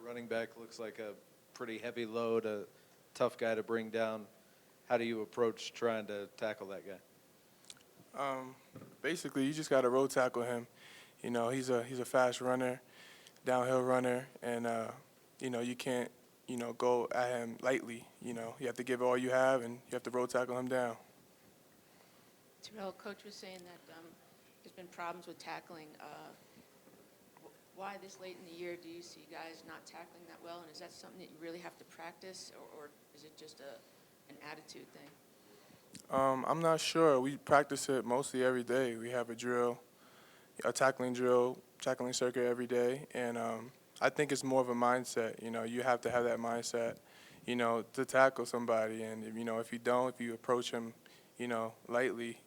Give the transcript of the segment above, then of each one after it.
running back looks like a pretty heavy load, a tough guy to bring down. How do you approach trying to tackle that guy? Basically, you just got to road tackle him. He's a fast runner, downhill runner, and you can't go at him lightly. You have to give it all you have, and you have to road tackle him down. Terrell, Coach was saying that there's been problems with tackling. Why this late in the year do you see guys not tackling that well, and is that something that you really have to practice, or is it just an attitude thing? I'm not sure. We practice it mostly every day. We have a drill, a tackling drill, tackling circuit every day, and I think it's more of a mindset. You have to have that mindset, to tackle somebody, and if you don't, if you approach him, lightly,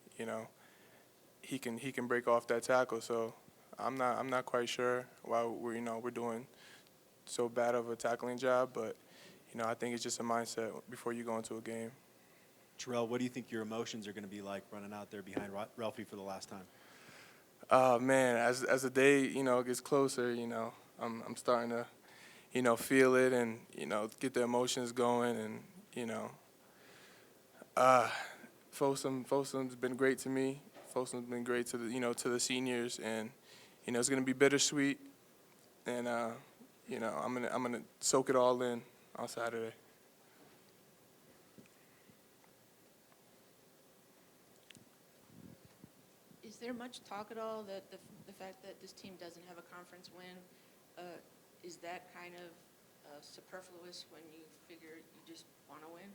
he can break off that tackle. So I'm not quite sure why we're doing so bad of a tackling job, but I think it's just a mindset before you go into a game. Terrell, what do you think your emotions are going to be like running out there behind Ralphie for the last time? Man, as the day gets closer, I'm starting to feel it and get the emotions going, and Folsom's been great to me. Folsom's been great to the seniors, and it's going to be bittersweet, and I'm gonna soak it all in on Saturday. Is there much talk at all that the fact that this team doesn't have a conference win, is that kind of superfluous when you figure you just want to win?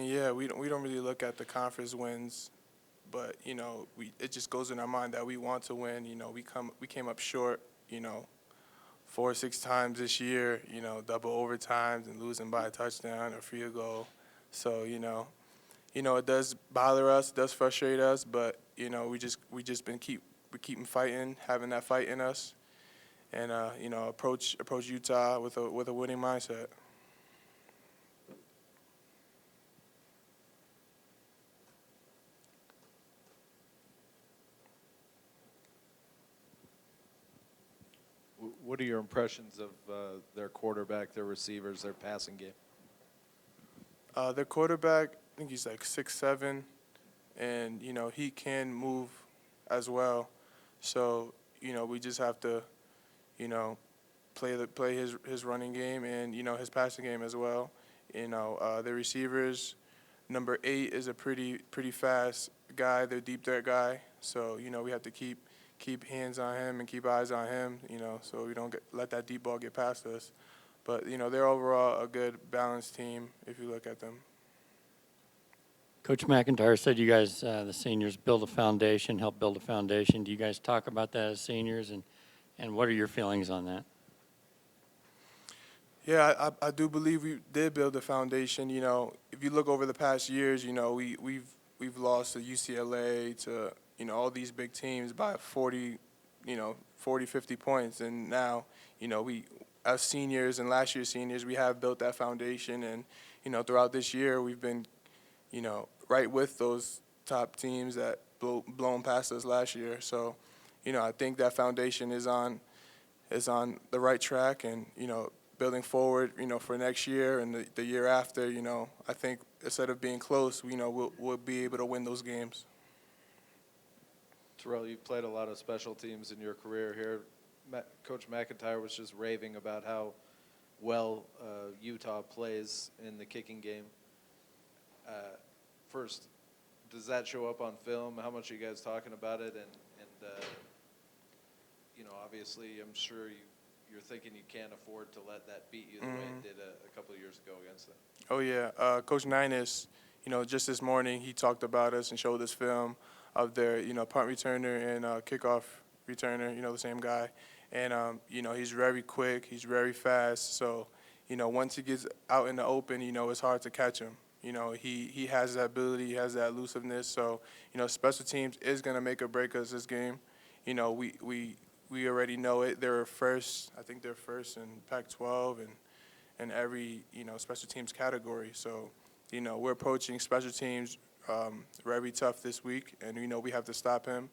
Yeah, we don't really look at the conference wins, but it just goes in our mind that we want to win. We came up short, 4 or 6 times this year, double overtimes and losing by a touchdown or field goal. So it does bother us, it does frustrate us, but we just been keeping fighting, having that fight in us, and approach Utah with a winning mindset. What are your impressions of their quarterback, their receivers, their passing game? Their quarterback, I think he's like 6'7", and he can move as well. So we just have to play his running game and his passing game as well. The receivers, number 8 is a pretty fast guy, the deep threat guy. So we have to keep hands on him and keep eyes on him, so we don't let that deep ball get past us. But, they're overall a good, balanced team if you look at them. Coach McIntyre said you guys, the seniors, help build a foundation. Do you guys talk about that as seniors, and what are your feelings on that? Yeah, I do believe we did build a foundation. If you look over the past years, we've lost to UCLA, to all these big teams by 40, 50 points, and now we, as seniors and last year's seniors, we have built that foundation, and throughout this year we've been right with those top teams that blown past us last year. So I think that foundation is on the right track, and building forward for next year and the year after, I think instead of being close, we'll be able to win those games. Terrell, you've played a lot of special teams in your career here. Coach McIntyre was just raving about how well Utah plays in the kicking game. First, does that show up on film? How much are you guys talking about it? And obviously, I'm sure you're thinking you can't afford to let that beat you the way it did a couple of years ago against them. Oh, yeah. Coach Ninus, just this morning he talked about us and showed us film of their, punt returner and kickoff returner, the same guy. And, he's very quick. He's very fast. So, once he gets out in the open, it's hard to catch him. He has that ability. He has that elusiveness. So, special teams is going to make or break us this game. We already know it. I think they're first in Pac-12 and every, special teams category. So, we're approaching special teams very tough this week, and we have to stop him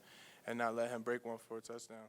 and not let him break one for a touchdown.